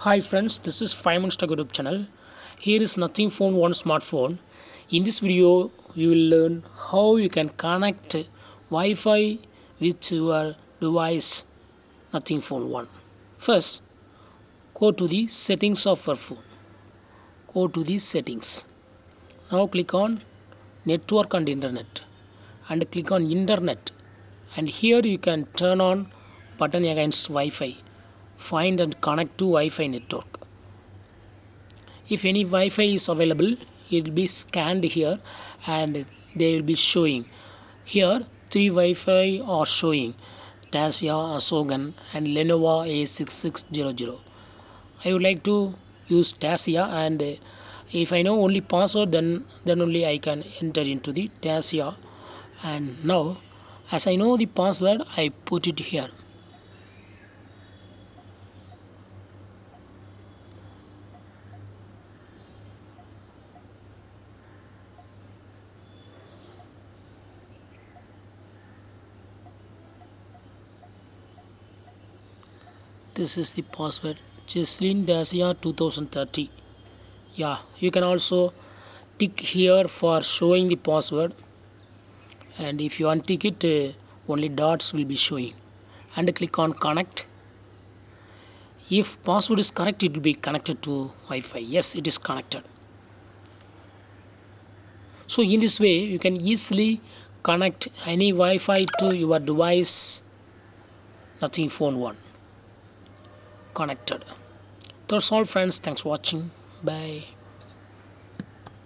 Hi friends, this is 5 Monster YouTube channel. Here is Nothing Phone 1 smartphone. In this video, you will learn how you can connect Wi-Fi with your device Nothing Phone 1. First, go to the settings of your phone. Go to the settings. Now click on Network and Internet and click on Internet. And here you can turn on button against Wi-Fi. Find and connect to Wi-Fi network. If any Wi-Fi is available, it will be scanned here and they will be showing. Here, three Wi-Fi are showing: Dacia, Asogan, and Lenovo A6600. I would like to use Dacia, and if I know only password, then only I can enter into the Dacia. And now, as I know the password, I put it here. This is the password, Jesslyn Dacia 2030. Yeah, you can also tick here for showing the password, and if you untick it, only dots will be showing. And click on connect. If password is correct, it will be connected to Wi-Fi. Yes, it is connected. So in this way, you can easily connect any Wi-Fi to your device Nothing Phone 1 connected. That's all friends. Thanks for watching. Bye.